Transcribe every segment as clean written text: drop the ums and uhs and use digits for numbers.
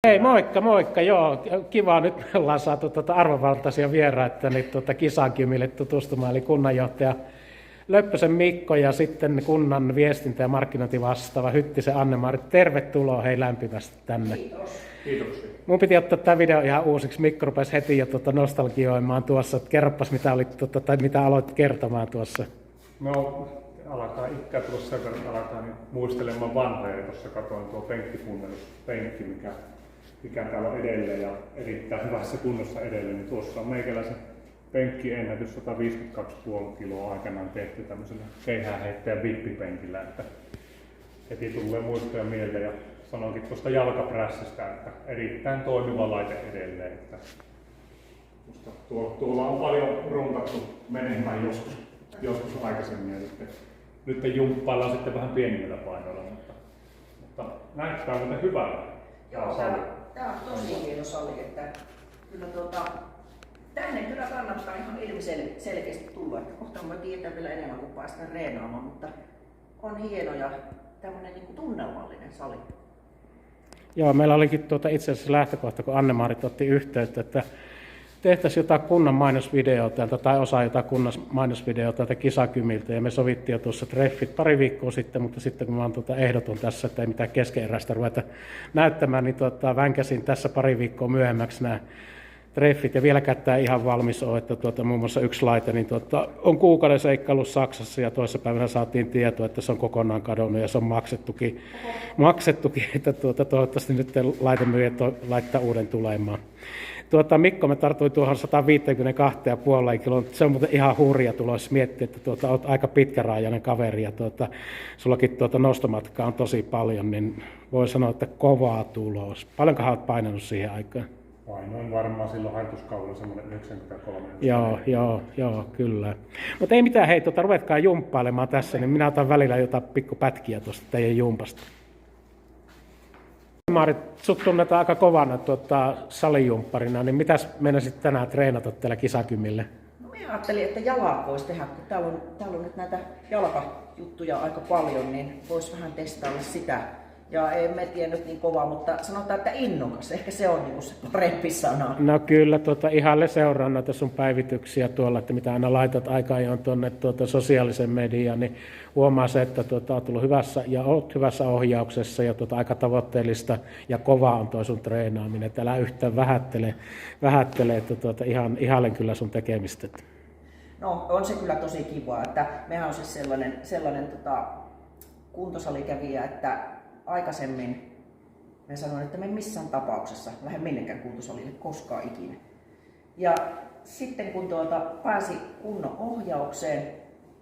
Hei, moikka, moikka. Joo, kiva. Nyt me ollaan saatu arvovaltaisia vieraita niin Kisakymille tutustumaan, eli kunnanjohtaja Löppösen Mikko ja sitten kunnan viestintä- ja markkinointi vastaava Hyttisen Anne-Mari. Tervetuloa hei lämpimästi tänne. Kiitos. Kiitoksia. Mun piti ottaa tämä video ihan uusiksi. Mikko rupesi heti jo nostalgioimaan tuossa. Kerropas mitä tai mitä aloit kertomaan tuossa. No, alkaa ikää tulla sen verran, alkaa niin muistelemaan vanhoja. Tuossa katsoin tuo penkki, mikä täällä on edelleen ja erittäin hyvässä kunnossa edelleen. Niin tuossa on meikäläisen penkkiennätys 152,5 kiloa aikanaan tehty tämmöisellä keihäänheittäjän vippipenkillä. Että heti tulee muistoja mieleen ja sanoinkin tuosta jalkaprässistä, että erittäin toimiva laite edelleen. Että tuolla on paljon runtattu menemään joskus aikaisemmin ja nyt jumppaillaan sitten vähän pienimmillä painoilla, mutta näyttää muuten hyvältä. Joo, tää on tosi hieno sali, että kyllä tänne kyllä kannattaa ihan ilmiselkeästi tulla, että kohta mä tiedän vielä enemmän kuin päästään reenaamaan, mutta on hieno ja tämmönen niin kuin tunnelmallinen sali. Joo, meillä olikin itse asiassa lähtökohta, kun Anne-Marit otti yhteyttä, että tehtäisiin jotain kunnan mainosvideota tai osa jotain kunnan mainosvideota täältä Kisakymiltä ja me sovittiin jo tuossa treffit pari viikkoa sitten, mutta sitten kun mä oon ehdoton tässä, että ei mitään keskeneräistä ruveta näyttämään, niin vänkäsin tässä pari viikkoa myöhemmäksi nämä treffit ja vieläkään tämä ihan valmis on, että muun muassa yksi laite niin on kuukauden seikkailu Saksassa ja toisessa päivänä saatiin tietoa, että se on kokonaan kadonnut ja se on maksettukin että toivottavasti nyt laitemyyjät laittaa uuden tulemaan. Mikko, me tartuin tuohon 152,5 kiloon. Se on muuten ihan hurja tulos. Miettii, että olet aika pitkäraajainen kaveri ja sullakin nostomatkaa on tosi paljon, niin voi sanoa, että kovaa tulos. Paljonkohan olet painanut siihen aikaan? Painoin varmaan silloin harjoituskaudella semmoinen 93. Joo, kyllä. Mutta ei mitään, hei, ruvetkaa jumppailemaan tässä, niin minä otan välillä jotain pikkupätkiä tuosta teidän jumpasta. Maarit, sut tunnetaan aika kovana salijumpparina, niin mitäs meinasit tänään treenata täällä Kisakymille? No minä ajattelin, että jalaa voisi tehdä, kun täällä on nyt näitä jalkajuttuja aika paljon, niin voisi vähän testailla sitä. Ja en mä tiedä nyt niin kovaa, mutta sanotaan, että innokas. Ehkä se on niin se parempi sana. No kyllä, ihalle seuraan noita sun päivityksiä tuolla, että mitä aina laitat aika ajoin tuonne sosiaalisen mediaan, niin huomaa se, että olet tullut oot hyvässä ohjauksessa ja aika tavoitteellista ja kovaa on toi sun treenaaminen. Että älä yhtään vähättele että ihailen kyllä sun tekemistä. No on se kyllä tosi kiva, että mehän on siis sellainen kuntosalikävijä, että aikaisemmin me sanoin, että me en missään tapauksessa lähde minnekään kuntosalille koskaan ikinä. Ja sitten kun pääsi kunnon ohjaukseen,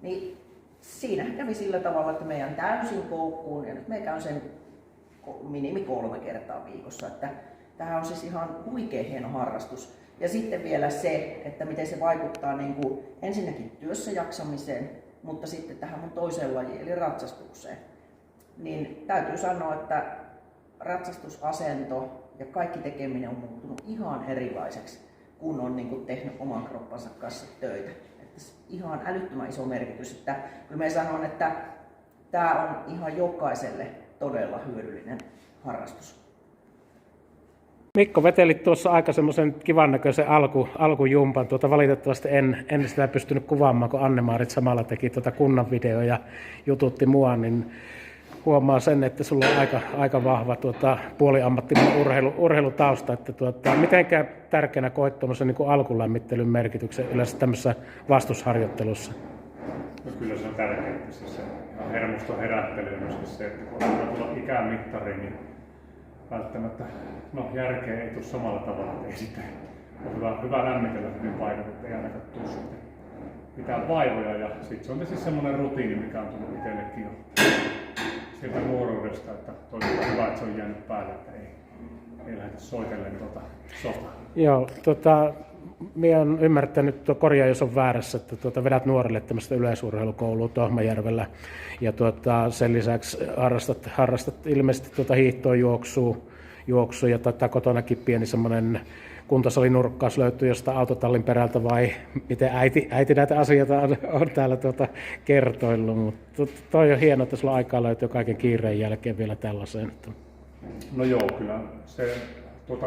niin siinä kävi sillä tavalla, että meidän täysin koukkuun ja nyt me käyn sen minimi 3 kertaa viikossa. Että tämähän on siis ihan huikea hieno harrastus. Ja sitten vielä se, että miten se vaikuttaa niin kuin ensinnäkin työssä jaksamiseen, mutta sitten tähän mun toiseen lajiin eli ratsastukseen. Niin täytyy sanoa, että ratsastusasento ja kaikki tekeminen on muuttunut ihan erilaiseksi, kun on niin kuin tehnyt oman kroppansa kanssa töitä. Että ihan älyttömän iso merkitys. Että kyllä mä sanon, että tämä on ihan jokaiselle todella hyödyllinen harrastus. Mikko, vetelit tuossa aika semmoisen kivan näköisen alkujumpan. Valitettavasti en sitä pystynyt kuvaamaan, kun Anne-Marit samalla teki kunnan video ja jututti mua, niin huomaa sen, että sulla on aika vahva puoliammattimainen urheilutausta. Että mitenkä tärkeänä koet tuommoisen niin alkulämmittelyn merkityksen yleensä tämmöisessä vastusharjoittelussa? No kyllä se on tärkeää. Siis se hermoston herättely ja myöskin se, että kun alkaa tulla ikämittari, niin välttämättä järkeä ei tule samalla tavalla. Että ei sitten ole hyvä lämmitellä hyvin paikat, ettei ainakaan tule sitten mitään vaivoja. Ja sitten se on siis semmoinen rutiini, mikä on tullut itsellekin jo sieltä nuoruudesta, että toisaalta hyvä, että se on jäänyt päälle, että ei lähdetä soitellen sotaa. Joo, minä olen ymmärtänyt, korjaa jos on väärässä, että vedät nuorille tämmöistä yleisurheilukoulua Tohmajärvellä ja sen lisäksi harrastat ilmeisesti hiihtoa, juoksua ja kotonakin pieni semmoinen kuntosalinurkkaus löytyy jostain autotallin perältä vai miten äiti näitä asioita on täällä kertoillut, mutta toi on hienoa, että sulla aikaa löytyy kaiken kiireen jälkeen vielä tällaiseen. No joo, kyllä se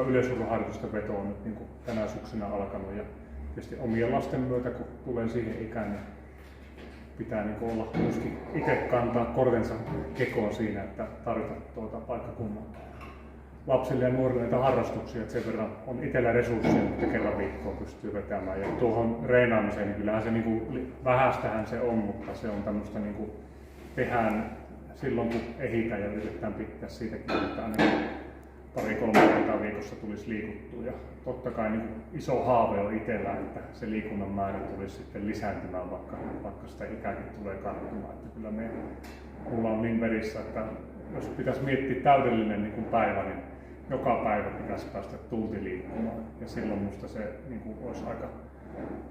yleisurheiluharjoitusten veto on nyt niin kuin tänä syksynä alkanut ja tietysti omien lasten myötä, kun tulee siihen ikään, niin pitää niin kuin olla myöskin itse kantaa kortensa kekoon siinä, että tarjota paikkakunnan lapsille ja nuorille näitä harrastuksia, että sen verran on itsellä resursseja, että kerran viikkoa pystyy vetämään. Ja tuohon reenaamiseen, niin kyllähän se niin kuin, vähästähän se on, mutta se on tämmöistä niin kuin tehdään silloin, kun ehditään ja yritetään pitää siitäkin, että ainakin 2-3 kertaa viikossa tulisi liikuttua. Ja totta kai niin iso haave on itsellä, että se liikunnan määrä tulisi sitten lisääntymään, vaikka sitä ikääkin tulee karttumaan. Että kyllä mulla on niin verissä, että jos pitäisi miettiä täydellinen niin kuin päivä, niin joka päivä pitäisi päästä liikkumaan. Ja silloin musta se niin kuin olisi aika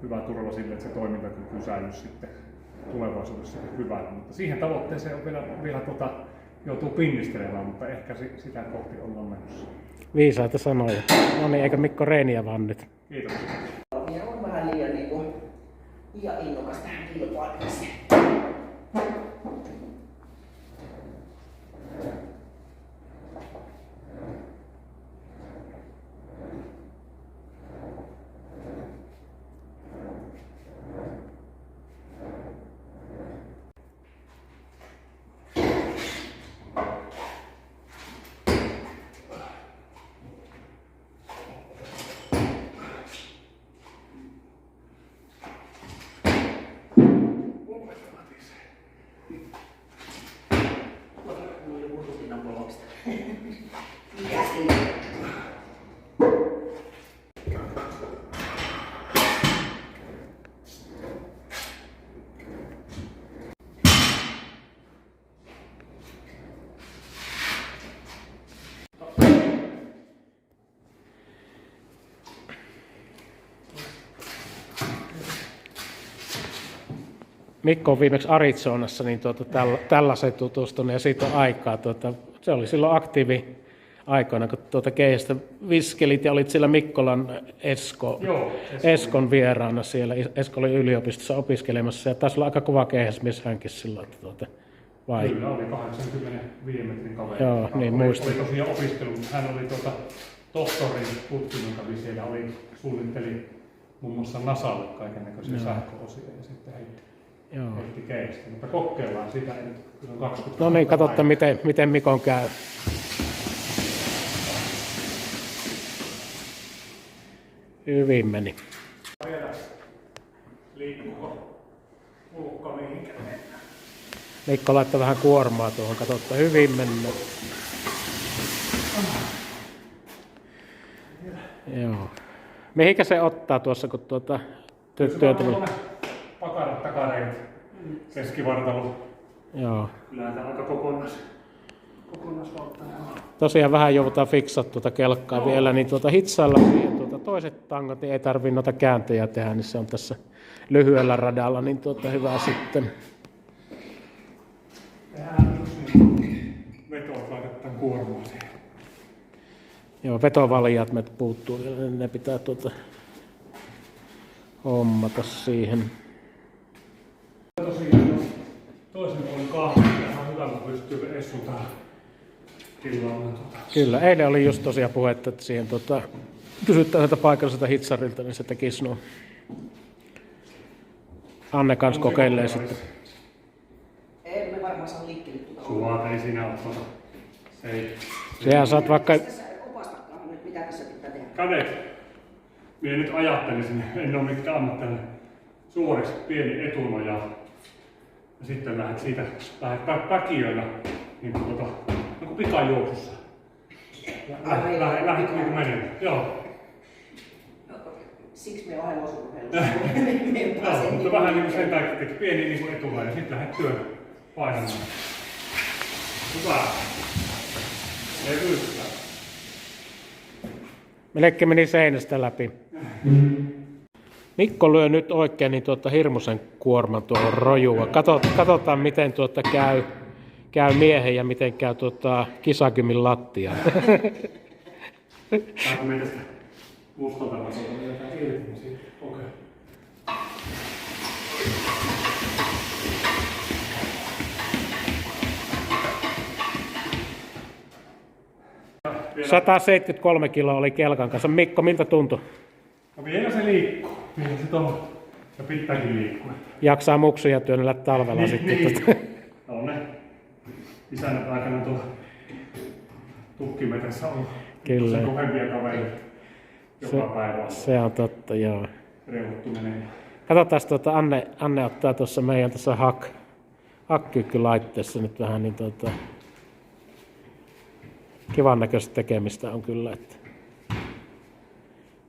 hyvä turva sille, että se toimintakyky säilyisi sitten tulevaisuudessa hyvänä. Mutta siihen tavoitteeseen on vielä joutuu pinnistelemään, mutta ehkä sitä kohti ollaan menossa. Viisaita sanoja. No niin, eikä Mikko reeniä vaan nyt. Kiitos. Ja on vähän liian innokas tähän kilpailukseen. Mikko on viimeksi Arizonassa niin tällaiseen tutustunut ja siitä on aikaa. Se oli silloin aktiivi-aikoina, kun keihästä viskelit ja olit siellä Mikkolan Eskon vieraana siellä. Esko oli yliopistossa opiskelemassa ja taisi olla aika kova keihäsmies hänkin silloin. Vai? Kyllä, oli 85 metrin kaveri. Joo, niin muistin. Oli tosiaan opiskelu, hän oli tohtorin tutkinnon kävi siellä, suunnitteli muun muassa NASAlle kaikennäköisiä sähköosia ja sitten heitti keistä. Mutta kokeillaan sitä, että kyllä on 20. No niin, katsotaan miten Mikon käy. Hyvin meni. Vielä liikkuuko ulkko mihinkään mennään. Mikko laittoi vähän kuormaa tuohon, katsotaan hyvin mennä. Joo. Mihinkä se ottaa tuossa, kun työ tuli? Pakarat, takareet, keskivartalo. Joo. Kyllähän tämä aika kokonaisvaltainen on. Tosiaan vähän joudutaan fiksaa kelkkaa vielä, niin hitsailla siihen toiset tangot, niin ei tarvitse noita kääntöjä tehdä, niin se on tässä lyhyellä radalla, niin hyvä sitten. Tehdään vetoa, laitetaan kuormaa siihen. Joo, vetovalijat meiltä puuttuu vielä, niin ne pitää hommata siihen. Tosiaan toisen puolen kahvia on hyvä, kun pystyy Essun tähän tilaamaan. Kyllä, eilen oli just tosiaan puhetta, että siihen kysytään sieltä paikalliselta hitsarilta, niin se tekisi nuo. Anne kans kokeilee sitten. Ei me varmaan saa liikkeelle Sulat ei siinä ole Sehän saat vaikka... Opastakaan nyt, mitä tässä pitää tehdä. Kädet. Minä nyt ajattelisin, en ole mitään ammattilainen. Suoriksi pieni etunoja. Ja sitten lähdet päkiöllä niin kuin pikajuoksussa. Lähdet niin kuin menemään. Joo. Siksi me olen osuurheilussa. Joo, mutta vähän niin kuin sen takia pieni niin kuin etunoja ja sitten lähdet työn painamaan. Hyvä. Levyyttä. Melkein meni seinästä läpi. Mikko lyö nyt oikein niin hirmuisen kuorman tuohon rojua. Katsotaan miten käy miehen ja miten käy kisakymin lattia. Saanko meitä sitä uskaltamaan jotain irti siitä? Okei. vielä. 173 kiloa oli kelkan kanssa. Mikko, miltä tuntui? No vielä se liikkuu. Vielä se tuohon. Ja pitääkin liikkua. Jaksaa muksuja työnnellä talvella sitten. Niin. On ne isännät aikana tuolla tukkimetässä on. Kyllä. Se kovempia kavereita. Joka päivä on Se on totta, joo. reuttuminen. Katsotaan Anne ottaa tuossa meidän tässä hakkyykkylaitteessa nyt vähän niin kivan näköistä tekemistä on kyllä. Että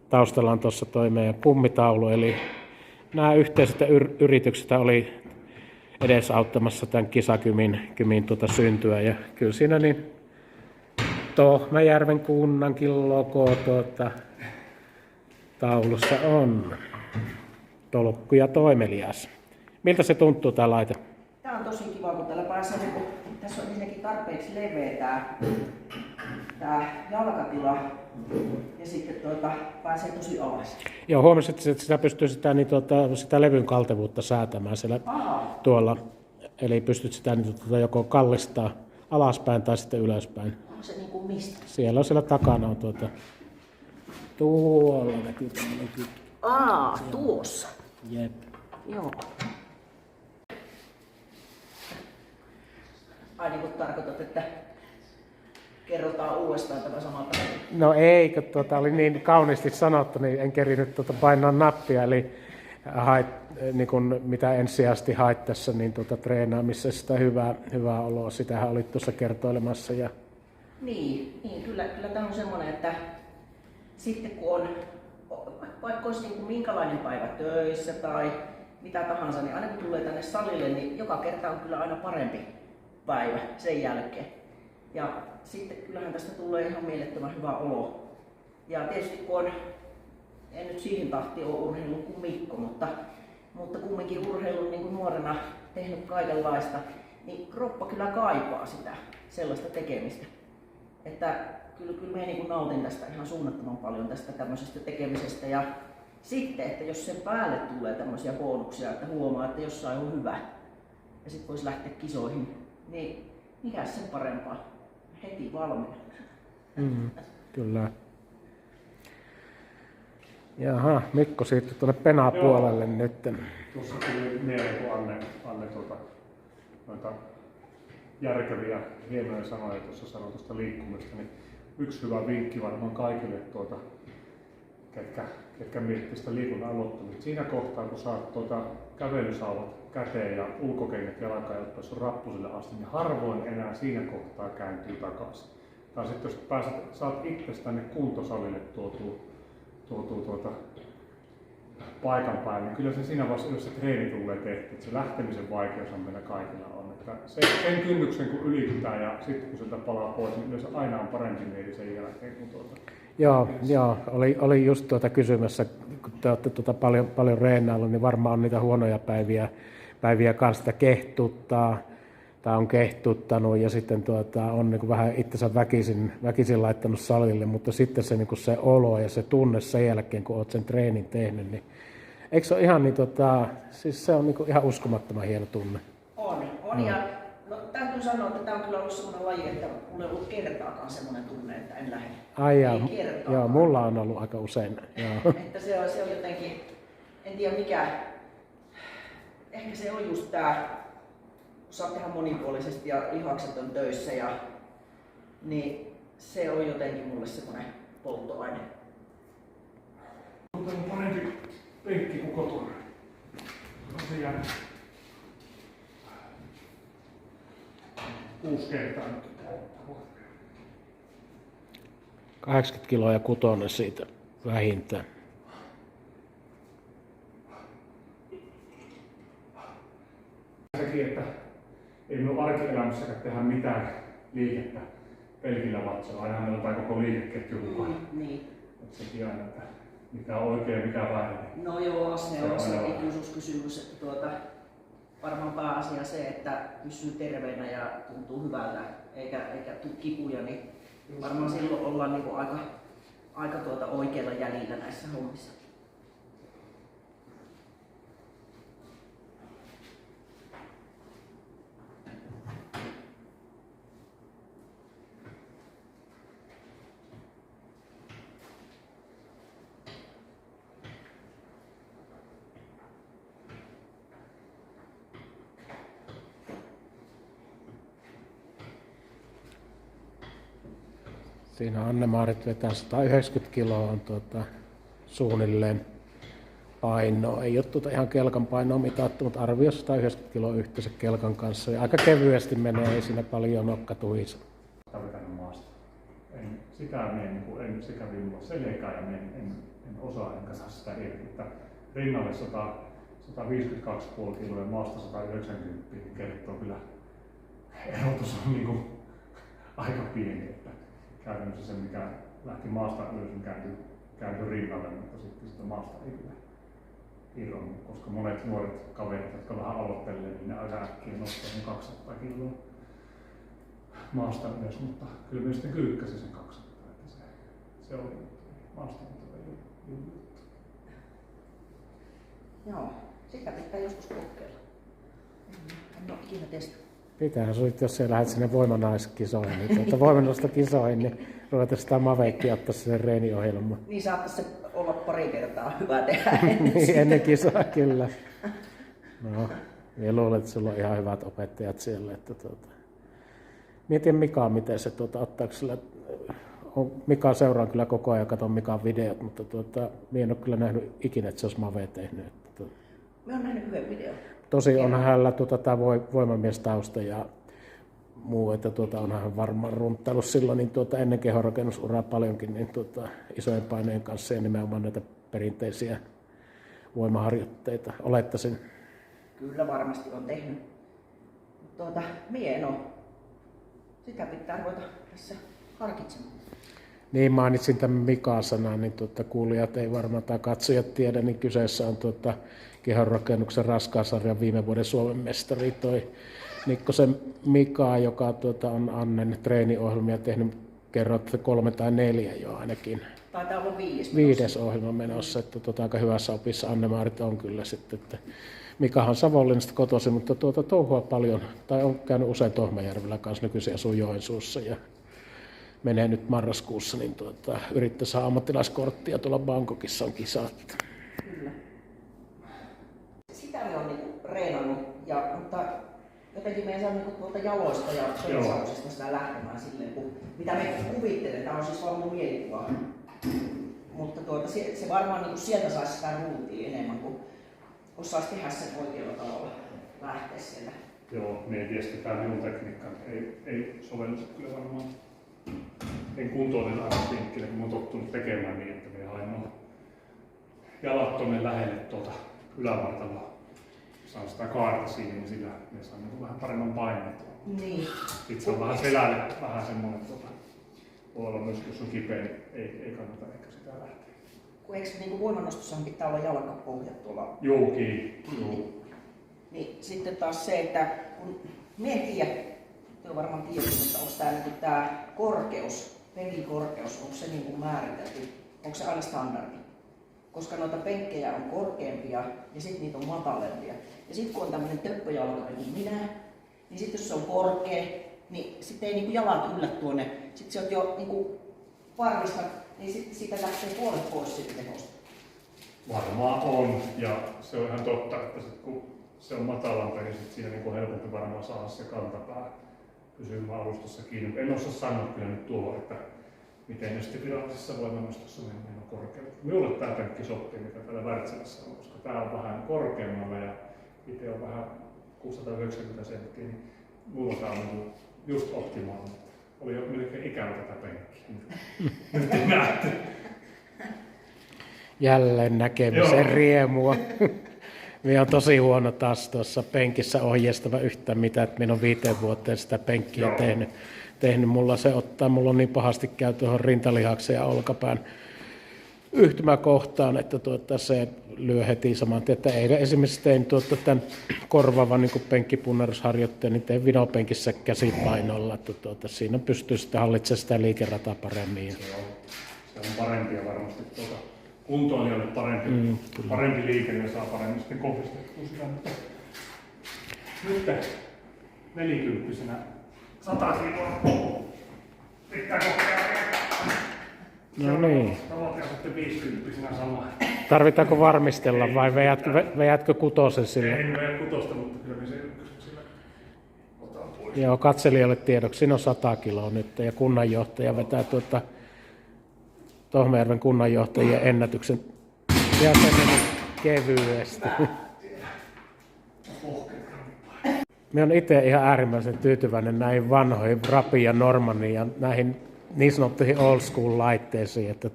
taustalla on tuossa toi meidän kummitaulu, eli nämä yhteiset yritykset oli edesauttamassa tämän kisakymin syntyä ja kyllä siinä niin Tohmajärven kunnankin logo taulussa on. Tolkku ja toimelias. Miltä se tuntuu tää laite? Tää on tosi kiva, kun täällä pääsee, kun tässä on ensinnäkin tarpeeksi leveä tää jalkatila ja sitten pääsee tosi alas. Joo, huomasin, että sitä pystyy sitä levyn kaltevuutta säätämään siellä tuolla. Eli pystyt sitä joko kallistaa alaspäin tai sitten ylöspäin. Onko se niinku mistä? Siellä takana on tuolla näkyy tämmöinen kytky. Tuossa. Jep. Joo. Ai niin kuin tarkoitat, että kerrotaan uudestaan tämä sama tarina. No ei, kun oli niin kauniisti sanottu, niin en kerinyt painaa nappia. Eli niin kun, mitä ensisijaisesti hait tässä niin treenaamisessa sitä hyvää oloa. Sitähän olit tuossa kertoilemassa. Ja... Niin, kyllä tämä on semmoinen, että sitten kun on, vaikka olisi niin kuin minkälainen päivä töissä tai mitä tahansa, niin aina kun tulee tänne salille, niin joka kerta on kyllä aina parempi päivä sen jälkeen. Ja sitten kyllähän tästä tulee ihan mielettömän hyvä olo. Ja tietysti kun on, en nyt siihen tahtiin ole urheilun kuin Mikko, mutta kumminkin urheilun niin kuin nuorena tehnyt kaikenlaista, niin kroppa kyllä kaipaa sitä sellaista tekemistä. Että kyllä minä niin nautin tästä ihan suunnattoman paljon tästä tämmöisestä tekemisestä. Ja sitten, että jos sen päälle tulee tämmöisiä bonuksia, että huomaa, että jossain on hyvä ja sitten voisi lähteä kisoihin, niin mikä sen parempaa? Heti valmiina. Kyllä. Jaha, Mikko siirtyi tuonne Penaa-puolelle nyt. Tuossa tuli mieleen, kun Anne noita järkeviä hienoja sanoja tuossa sanoi tuosta liikkumista, niin yksi hyvä vinkki varmaan kaikille, ketkä miettii sitä liikunnan aloittamista. Siinä kohtaa, kun saat kävelysauvat käteen ja ulkokengät jalkajat sun rappusille asti, niin harvoin enää siinä kohtaa kääntyy takaisin. Tai sitten jos saat itse tänne kuntosalille tuotua paikan päälle, niin kyllä se siinä vaiheessa, jos se treeni tulee tehty, että se lähtemisen vaikeus on meillä kaikilla on. Että sen kynnyksen kun ylittää ja sitten kun sieltä palaa pois, niin yleensä aina on parempi mieli sen jälkeen kuin Joo, oli just kysymässä, kun te olette paljon reenaillut, niin varmaan on niitä huonoja päiviä kanssa sitä kehtuttaa tai on kehtuttanut ja sitten on niin kuin vähän itsensä väkisin laittanut salille, mutta sitten se, niin kuin se olo ja se tunne sen jälkeen, kun olet sen treenin tehnyt, niin eikö se ole ihan, niin siis se on niin kuin ihan uskomattoman hieno tunne. On ja no, täytyy sanoa, että tämä on kyllä ollut sellainen laji, että mulla ei ollut kertaakaan sellainen tunne, että en lähde. Ai joo, mulla on ollut aika usein. Joo. Että se on jotenkin, en tiedä mikä, ehkä se on just tämä, kun saat tehdä monipuolisesti ja lihakset on töissä, niin se on jotenkin mulle semmoinen polttoaine. Mutta on parempi penkki kuin kotona. Se jää 6 kertaa nyt. 80 kiloa ja kutonen siitä vähintään. Sekin, että ei minun arkielämässäkään tehdä mitään liikettä pelkillä vatsoilla. Aina meillä on tämä koko liikeketju mukana. Niin. Sekin aina, että mikä on oikein ja mikä väärin. No joo, se on se ikuisuuskysymys, että varmaan pääasia se, että pysyy terveenä ja tuntuu hyvältä eikä tule kipuja, niin varmaan silloin ollaan niinku aika oikealla jäljellä näissä hommissa. Siinä Anne-Maarit vetää 190 kiloa on suunnilleen painoa. Ei ole ihan kelkan painoa mitattu, mutta arvio 190 kiloa yhteensä kelkan kanssa. Ja aika kevyesti menee, ei siinä paljon nokka tuhisa. Vetänyt maasta. Sitä en sekä vimmua selkää ja en osaa enkä saa sitä irti. Että rinnalle 152,5 kiloa ja maasta 190 niin kertoo kyllä erotus on aika pieni. Että käytännössä se mikä lähti maasta ylös niin kääntyi rinnalle, mutta sitten sitä maasta ei kyllä irronnut, koska monet nuoret kaverit, jotka vähän aloittelevat, niin ne aika äkkiä nostaa 200 kiloa maasta ylös, mutta kyllä myös sitten kyykkäsi sen 200, että se oli maasta juttu. Joo, sitä pitää joskus kokeilla. En ole ikinä testannut. Pitää sut, jos sä lähdet sinne voimanaiskisoihin, niin voimannostokisoihin, niin ruveta sitä maveikkiä ottaa sinne reeniohjelmaan. Niin saattaisi se olla pari kertaa hyvä tehdä. Niin, ennen kisaa kyllä. No, minä luulen, että sulla on ihan hyvät opettajat siellä. Mietin Mikaa, miten se ottaako sillä... Mikaa seuraan kyllä koko ajan, katon Mikan videot, mutta minä en ole kyllä nähnyt ikinä, että se olisi Mave tehnyt. Mä oon nähnyt yhden videon. Tosi on hänellä tämä voimamiestausta ja muu, että onhan hän varmaan runttailut silloin niin ennen kehonrakennusuraa paljonkin niin isojen paineen kanssa ja nimenomaan näitä perinteisiä voimaharjoitteita, olettaisin. Kyllä varmasti on tehnyt. Mie en ole. Sitä pitää ruveta tässä harkitsemaan. Niin mainitsin tämän Mika-sanan, niin kuulijat ei varmaan tai katsojat tiedä, niin kyseessä on kehonrakennuksen raskaasarjan viime vuoden Suomen mestari toi Nikkosen Mika, joka on Annen treeniohjelmia tehnyt, kerroit, että 3 tai 4 jo ainakin. Taitaa olla 5. ohjelma menossa, että aika hyvässä opissa Anne-Maarit on kyllä sitten. Että Mikahan Savonlinnasta kotoisin, mutta touhua paljon, tai on käynyt usein Tohmajärvellä kanssa, nykyisin asuu Joensuussa ja menee nyt marraskuussa, niin yrittää saada ammattilaiskorttia, tuolla Bangkokissa on kisat. Kyllä. Sitä me on reenannut, mutta jotenkin me ei saa tuolta jaloista ja pensauksesta sitä lähtemään silleen, mitä me kuvittelen. Tämä on siis vaan mun mielikuva. Mutta se varmaan sieltä saisi sitä ruutia enemmän, kun osaisi tehdä sen oikealla tavalla lähteä sieltä. Joo, me ei tiedä minun tekniikkaan. Ei sovellu kyllä varmaan. En kuntoinen aina pinkkille, kun olen tottunut tekemään niin, että me hain jalat tuonne lähelle ylävartaloa. Saan sitä kaarta siihen, niin sillä me saan vähän paremman paineen. Niin. Sitten se on vähän selälle vähän semmoinen, voi olla myös, jos on kipeä, niin ei kannata ehkä sitä lähteä. Kun eikö voimannostossahan pitää olla jalkapohjat tuolla? Joo. Niin sitten taas se, että kun mie en tiedä, te varmaan tiedätte, mutta onko tämä korkeus, penkin korkeus, onko se määritelty, onko se aina standardi? Koska noita penkkejä on korkeampia ja sitten niitä on matalempia. Ja sitten kun on tämmöinen töppöjalkainen kuin minä, niin sitten jos se on korkea, niin sitten ei jalat yllä tuonne. Sitten se on jo varmista, niin sitten siitä lähtee puolet pois siitä tehosta. Varmaan on, ja se on ihan totta, että sit kun se on matalampi, niin sit siinä helpompi varmaan saada se kantapää pysymään alustassa kiinni. En osaa sanoa kyllä nyt tuohon, että miten ne sitten virallisessa voimannostossa mennään korkealle. Minulle tämä penkki sopii, mikä täällä Wärtsilässä on, koska tämä on vähän korkeammalla ja itse on vähän 690 senttiä, niin minulla tämä on just optimaalinen. Oli jo melkein ikävä tätä penkkiä. Nyt näette. Jälleen näkemisen riemua. Minä on tosi huono taas tuossa penkissä ohjeistava yhtään mitään, että minä olen 5 vuoteen sitä penkkiä tehnyt. Mulla on niin pahasti käy tuohon rintalihakseen ja olkapään yhtymäkohtaan, että se lyö heti saman tien. Että eilen esimerkiksi tein tämän korvaavan niin penkkipunnerusharjoitteen, niin tein vinopenkissä käsipainolla, että siinä pystyy sitten hallitsemaan sitä liikerataa paremmin. Se on parempia varmasti kuntoilijalle parempi liikenne ja saa paremmin sitten kohdistettua sitä. Nyt 40-vuotiaana 100 kiloa. Pitää kokea. No niin. Tavoite on sitten 50-vuotiaana sama. Tarvitaanko varmistella vai vejätkö kutosen sille? En veä kutosta, mutta kyllä me se sillä otan pois. Joo, katselijoille tiedoksi. Siinä on 100 kiloa nyt ja kunnanjohtaja vetää Tohmajärven kunnanjohtajien ennätyksen jäsenen kevyesti. Minä olen itse ihan äärimmäisen tyytyväinen näihin vanhoihin Rapin ja Normanin ja näihin niin sanottuihin old school laitteisiin. Että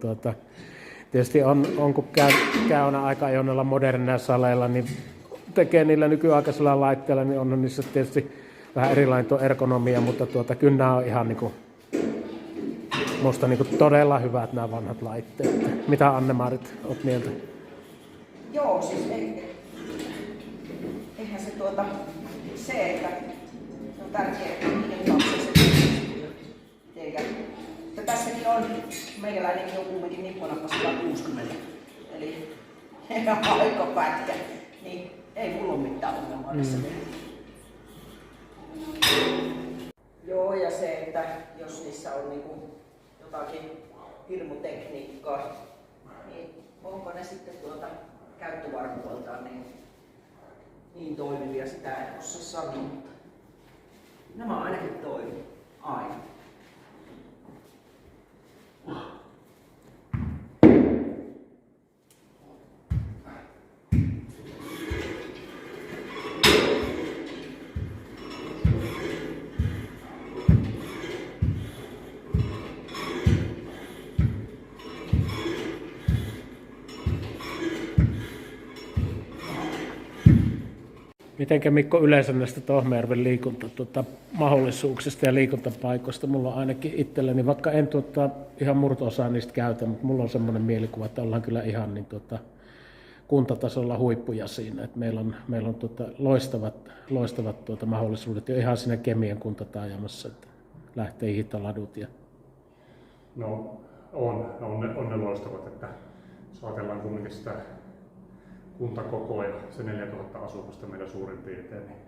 tietysti on kun käy aika ajoin noilla modernilla saleilla, niin tekee niillä nykyaikaisilla laitteilla, niin on niissä tietysti vähän erilainen tuo ergonomia, mutta kyllä nämä on ihan musta todella hyvät nämä vanhat laitteet. Mitä Anne-Maarit olet mieltä? Joo, siis eihän se se, että se on tärkeää, että niiden kanssa se tässäkin on meikäläinenkin on kuitenkin nipponappa 160, eli aika pätkä, niin ei mulla ole mitään ongelmaa tässä. Joo, ja se, että jos niissä on jotakin hirmutekniikkaa, niin onko ne sitten käyttövarmuudeltaan niin toimivia, sitä en osaa sanoa, mutta nämä ainakin toimii aina. Mitenkä Mikko yleensä näistä Tohmajärven mahdollisuuksista ja liikuntapaikoista? Mulla on ainakin itselleni, vaikka en ihan murto-osaa niistä käytä, mutta mulla on semmoinen mielikuva, että ollaan kyllä ihan kuntatasolla huippuja siinä. Että meillä on loistavat mahdollisuudet jo ihan siinä Kemien kuntataajamassa, että lähtee hiihtoladut. No on ne loistavat, että jos ajatellaan kuitenkin sitä kuntakokoa ja se 4000 asukasta meillä suurin piirtein, niin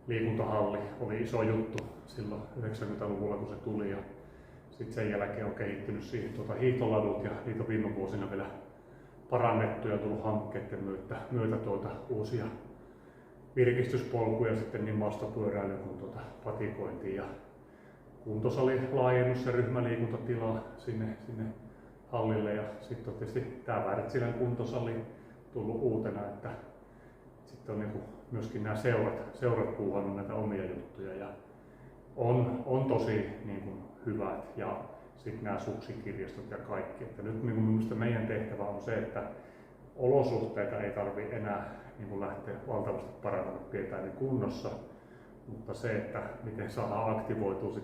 liikuntahalli oli iso juttu silloin 90-luvulla kun se tuli ja sitten sen jälkeen on kehittynyt siihen hiihtoladut ja niitä on viime vuosina vielä parannettu ja tullut hankkeiden myötä uusia virkistyspolkuja sitten niin maastopyöräilyyn kuin patikointiin ja kuntosali laajennus ja ryhmäliikuntatila sinne hallille ja sitten on tietysti tämä Wärtsilän kuntosali tullut uutena, että sitten on myöskin nämä seurat puuhannut näitä omia juttuja ja on tosi hyvät ja sitten nämä suksikirjastot ja kaikki. Että nyt minusta meidän tehtävä on se, että olosuhteita ei tarvitse enää lähteä valtavasti parantamaan, pidetään ne kunnossa, mutta se, että miten saadaan aktivoitua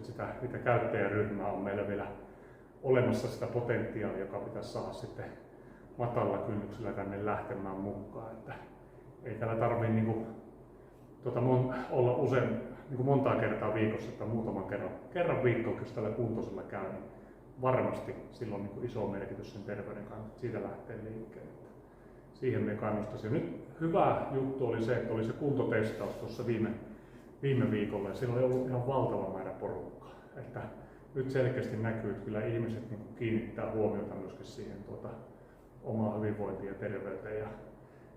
sitä käyttäjäryhmää on meillä vielä olemassa sitä potentiaalia, joka pitäisi saada sitten matalalla kynnyksellä tänne lähtemään mukaan. Että ei täällä tarvitse olla usein montaa kertaa viikossa, että muutaman kerran viikkoon, jos tällä kuntosella käy, niin varmasti sillä on iso merkitys sen terveyden kannalta, siitä lähtee liikkeelle. Siihen me kannustaisin. Nyt hyvä juttu oli se, että oli se kuntotestaus tuossa viime viikolla ja siellä oli ollut ihan valtava määrä porukkaa. Että nyt selkeästi näkyy, että kyllä ihmiset kiinnittää huomiota myöskin siihen omaa hyvinvointiin ja terveyteen ja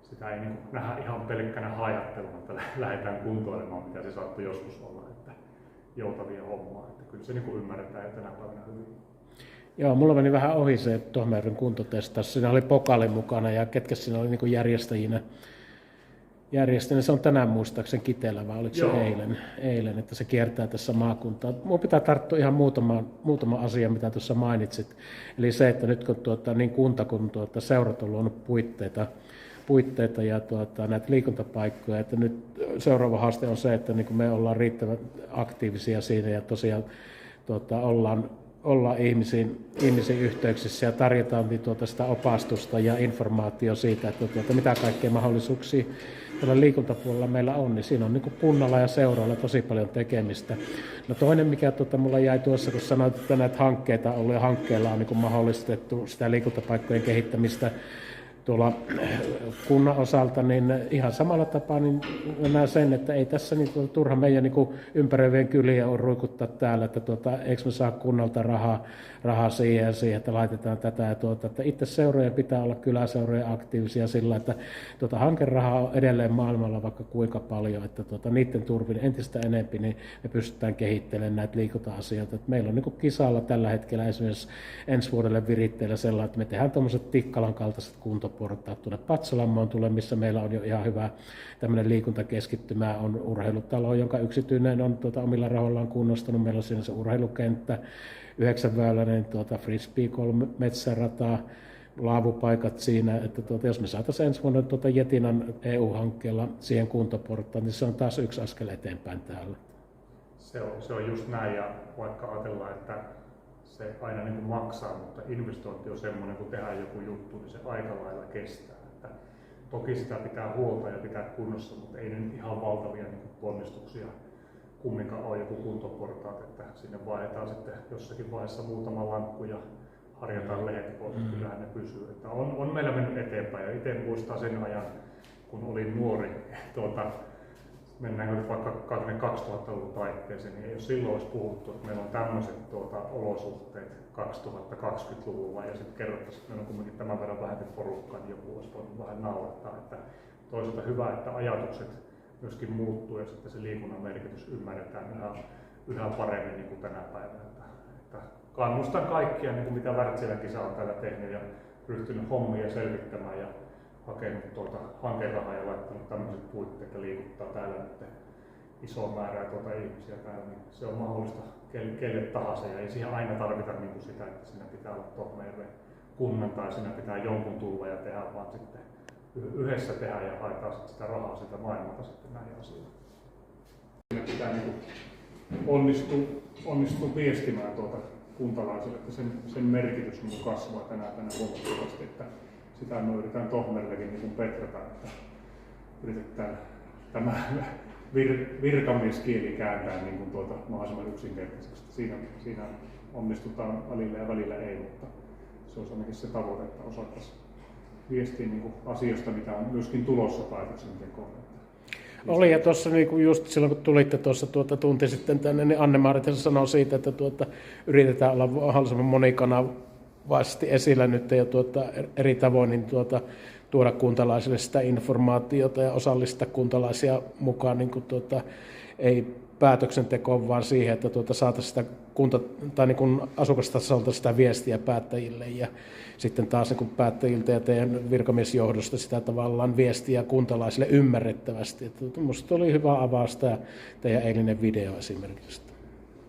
sitä ei nähdä ihan pelkkänä hajatteluna, että lähdetään kuntoilemaan, mitä se saattoi joskus olla, että joutavia hommaa. Että kyllä se ymmärretään jo tänä päivänä hyvin. Joo, mulla meni vähän ohi se Tohmajärven kuntotestaus. Siinä oli Pokali mukana ja ketkä siinä oli järjestäjinä. Se on tänään muistaakseni Kiteellä, vai oliko se eilen, että se kiertää tässä maakuntaa. Minun pitää tarttua ihan muutama asia, mitä tuossa mainitsit. Eli se, että nyt kun niin kunta kuin seurat on luonut puitteita ja näitä liikuntapaikkoja, että nyt seuraava haaste on se, että me ollaan riittävän aktiivisia siinä ja tosiaan ollaan ihmisiin yhteyksissä ja tarjotaan sitä opastusta ja informaatiota siitä, että mitä kaikkea mahdollisuuksia tällä liikuntapuolella meillä on, niin siinä on kunnalla ja seuroilla tosi paljon tekemistä. No toinen, mikä mulla jäi tuossa, kun sanoit, että näitä hankkeita on ollut ja hankkeilla on mahdollistettu sitä liikuntapaikkojen kehittämistä tuolla kunnan osalta, niin ihan samalla tapaa niin näen sen, että ei tässä niin turha meidän niin ympäröivien kyliä on ruikuttaa täällä, että eikö me saa kunnalta rahaa siihen ja siihen, että laitetaan tätä ja tuota. Että itse seurojen pitää olla kyläseurojen aktiivisia sillä, että hankerahaa on edelleen maailmalla vaikka kuinka paljon, että niiden turvin entistä enempi niin me pystytään kehittelemään näitä liikunta-asioita. Että meillä on niin kisalla tällä hetkellä esimerkiksi ensi vuodelle viritteillä sellainen, että me tehdään tuommoiset Tikkalan kaltaiset kuntoportaat tuonne Patsalammoon tulee, missä meillä on jo ihan hyvä tämmöinen liikuntakeskittymä, on urheilutalo, jonka yksityinen on omilla rahoillaan kunnostanut. Meillä on siinä se urheilukenttä, 9-väyläinen frisbee, 3 metsärataa, laavupaikat siinä, että jos me saataisiin ensi vuonna Jetinan EU-hankkeella siihen kuntoportaan, niin se on taas yksi askel eteenpäin täällä. Se on just näin, ja vaikka ajatellaan, että se aina niin kuin maksaa, mutta investointi on semmoinen, kun tehdään joku juttu, niin se aika lailla kestää. Että toki sitä pitää huolta ja pitää kunnossa, mutta ei ne nyt ihan valtavia niin kuin ponnistuksia kumminkaan ole joku kuntoportaat, että sinne vaihdetaan sitten jossakin vaiheessa muutama lankku ja harjataan lehdet pois, kyllähän ne pysyy. Että on meillä mennyt eteenpäin, ja itse muistan sen ajan, kun olin nuori, mennään nyt vaikka 2000-luvun taitteeseen, niin ei jos silloin olisi puhuttu, että meillä on tämmöiset olosuhteet 2020-luvulla ja sitten kerrottaisiin, että meillä on kuitenkin tämän verran vähemmän porukkaa, niin joku olisi voinut vähän naurattaa. Että toisaalta hyvä, että ajatukset myöskin muuttuu ja sitten se liikunnan merkitys ymmärretään yhä paremmin niin kuin tänä päivänä. Että kannustan kaikkia, niin kuin mitä Wärtsilän kisa on täällä tehnyt ja ryhtynyt hommia selvittämään ja hakenut hankerahaa ja laittanut tämmöiset puitteet ja liikuttaa täällä nyt iso määrää ihmisiä täällä, niin se on mahdollista kelle tahansa ja ei siihen aina tarvita niin sitä, että siinä pitää olla Tohmajärven kunnan tai siinä pitää jonkun tulla ja tehdä, vaan sitten yhdessä tehdä ja haetaan sitä rahaa sitä maailmalta sitten näihin asioihin. Siinä pitää niin onnistua viestimään kuntalaisille, että sen merkitys niin kasvaa tänä huomattavasti, että sitä me yritetään Tohmerillekin niin petrata, että yritetään tämä virkamieskieli kääntää niin kuin mahdollisimman yksinkertaisesti. Siinä onnistutaan välillä ja välillä ei, mutta se on ainakin se tavoite, että osattaisiin viestiä niin kuin asioista, mitä on myöskin tulossa päätöksentekoon. Oli, ja tuossa niin just silloin kun tulitte tuossa tunti sitten tänne, niin Anne-Maarit sanoi siitä, että yritetään olla mahdollisimman monikanavaisesti esillä nyt ja eri tavoin niin tuoda kuntalaisille sitä informaatiota ja osallistaa kuntalaisia mukaan niin kuin ei päätöksentekoon, vaan siihen, että saataisiin sitä tai niin asukastasolta sitä viestiä päättäjille ja sitten taas niin päättäjiltä ja teidän virkamiesjohdosta sitä tavallaan viestiä kuntalaisille ymmärrettävästi. Minusta oli hyvä avaus tämä teidän eilinen video esimerkiksi.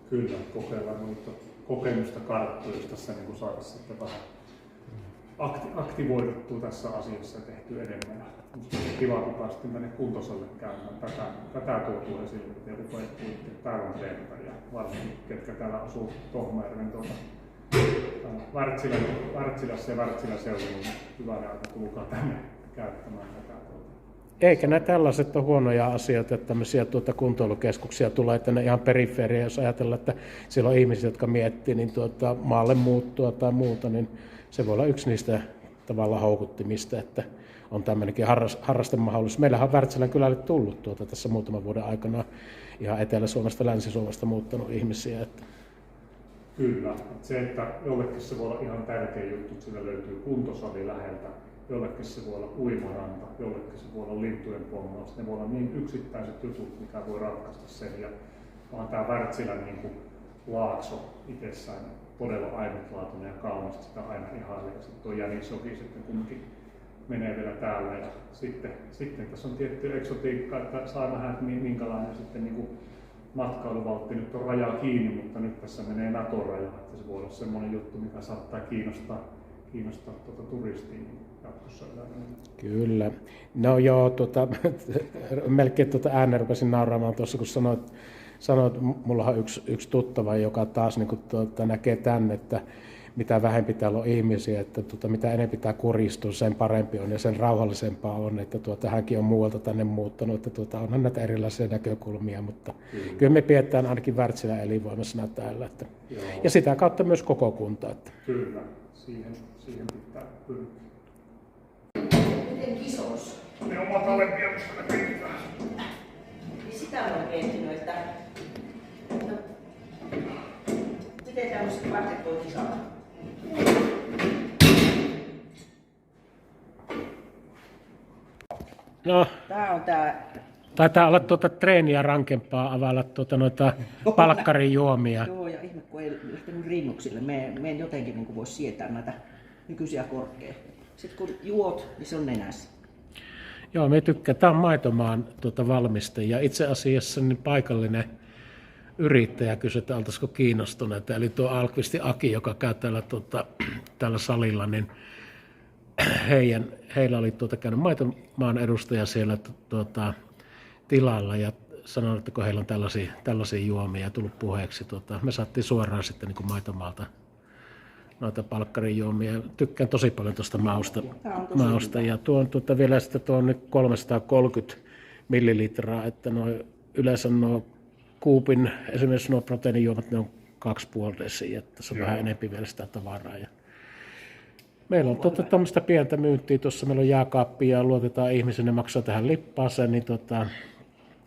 Kyllä, kokeillaan noita kokemusta karttuja, jos tässä niin saada sitten vähän aktivoiduttua tässä asiassa ja tehty enemmän. Minusta on kiva, kun päästiin tänne kuntosalle käymään tätä tuotua esille, että joku puhuttiin päivän teemätä ja varsinkin ketkä täällä asuu Tohmajärven Wärtsilässä ja Wärtsilän seudulla, niin hyvänä aika tulkaa tänne käyttämään tätä. Eikä nämä tällaiset ole huonoja asioita, että tämmöisiä kuntoilukeskuksia tulee tänne ihan periferiaan, jos ajatellaan, että siellä on ihmisiä, jotka miettii niin maalle muuttua tai muuta, niin se voi olla yksi niistä tavallaan houkuttimista, että on tämmöinenkin harrastemahdollisuus. Meillähän on Wärtsilän kylälle tullut tässä muutaman vuoden aikana ihan Etelä-Suomesta, Länsi-Suomesta muuttanut ihmisiä. Että. Kyllä. Se, että jollekin se voi olla ihan tärkeä juttu, että sillä löytyy kuntosali läheltä, jollekin se voi olla uimaranta, jollekin se voi olla lintujen pommaus. Ne voi olla niin yksittäiset jutut, mikä voi ratkaista sen. Ja vaan tämä Wärtsilän niin kuin laakso itsessään todella ainutlaatuinen ja kaunis, sitä aina ihailee. Ja sitten tuo Jänisjoki sitten kumminkin menee vielä täällä. Ja sitten tässä on tietty eksotiikka, että saa nähdä, että minkälainen sitten niin kuin matkailuvaltti nyt on rajaa kiinni, mutta nyt tässä menee NATO-raja, että se voi olla semmoinen juttu, mikä saattaa kiinnostaa turistia jatkossa elämään. Kyllä. No joo, melkein ääneen rupesin nauraamaan tuossa, kun sanoit, mulla on yksi tuttava, joka taas niin kuin, näkee tänne, että mitä vähempi täällä on ihmisiä, että mitä enemmän tämä kuristuu, sen parempi on ja sen rauhallisempaa on, että hänkin on muualta tänne muuttanut, että onhan näitä erilaisia näkökulmia, mutta kyllä me pidetään ainakin Wärtsilän elinvoimaisena täällä. Että, ja sitä kautta myös koko kunta. Että. Kyllä, siihen pitää pyrkiä. miten kisoissa. Ne omat alempia musta näkyy. Niin sitä olen miettinyt, että miten tämmöiset pätkät voi kisata. No, Tää on tää. taitaa olla treeniä rankempaa availla noita palkkarin juomia. Joo, ja ihme kun ei lähtenyt rinnuksille. Me en jotenkin niin voisi sietää näitä nykyisiä korkkeja. Sitten kun juot, niin se on nenässä. Joo, me tykkään. Tämä on Maitomaan valmiste ja itse asiassa niin paikallinen yrittäjä kysyi, että oltaisiko kiinnostuneita. Eli tuo Alkvisti Aki, joka käy täällä salilla, niin heillä oli käynyt Maitomaan edustaja siellä tilalla ja sanoi, että kun heillä on tällaisia juomia tullut puheeksi, me saatiin suoraan sitten niin kuin Maitomaalta noita palkkarin juomia. Tykkään tosi paljon tuosta mausta. Ja tuon vielä sitten tuon nyt 330 millilitraa, että yleensä kuupin, esimerkiksi nuo proteiinijuomat, ne on 2,5 desiä, että se on vähän enemmän vielä sitä tavaraa. Ja meillä on tuommoista pientä myyntiä, tuossa meillä on jääkaappi ja luotetaan ihmisen, ne maksaa tähän lippaaseen, niin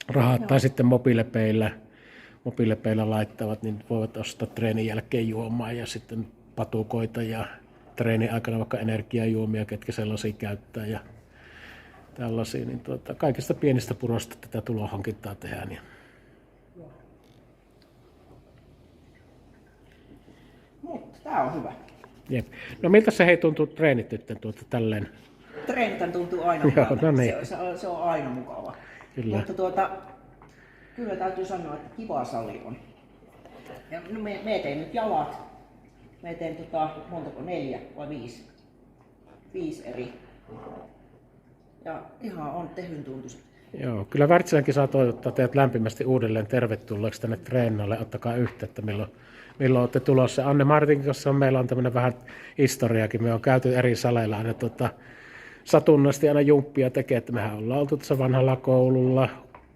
rahat tai sitten mobiilepeillä laittavat, niin voivat ostaa treenin jälkeen juomaa ja sitten patukoita ja treenin aikana vaikka energiajuomia, ketkä sellaisia käyttää ja tällaisia, niin kaikista pienistä purosta tätä tulohankintaa tehdään. Ja Mutta tää on hyvä. jep. No miltä se tuntuu treenit nyt tälleen? Treenitän tuntuu aina mukava. No niin. Se on aina mukava. Kyllä. Mutta kyllä täytyy sanoa, että kiva sali on. Ja no me teen nyt jalat. Me teen montako, 4 vai 5? 5 eri. Ja ihan on tehyn tuntuiset. Joo, kyllä Wärtsilänkin saa toivottaa teidät lämpimästi uudelleen tervetulleeksi tänne treenalle. Ottakaa yhteyttä, milloin olette tulossa. Anne Martin kanssa meillä on tämmöinen vähän historiakin. Me on käyty eri saleilla aina satunnaisesti aina jumppia tekee, että mehän ollaan oltu tässä vanhalla koululla,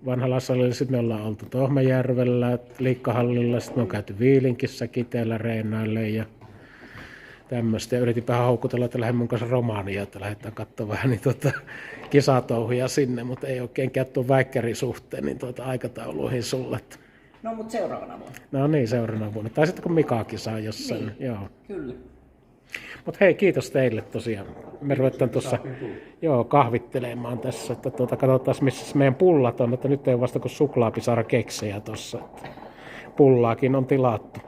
vanhalla salilla, sitten me ollaan oltu Tohmajärvellä, Liikkahallilla, sitten me on käyty Viilinkissä, Kiteellä, Reenaille ja tämmöistä. Ja yritin vähän houkutella, että lähden mun kanssa Romaniaan, että lähdetään katsomaan vähän kisatouhuja sinne, mutta ei oikein käy tuon väikkärin suhteen niin aikatauluihin sulle. No mutta seuraavana vuonna. No niin, seuraavana vuonna. Tai sitten kun Mikaakin saa jossain. Niin, joo. Kyllä. Mutta hei, kiitos teille tosiaan. Me ruvetaan tuossa kahvittelemaan tässä, että katsotaan missä meidän pullat on, että nyt ei ole vasta kuin suklaapisara keksejä tuossa. Pullaakin on tilattu.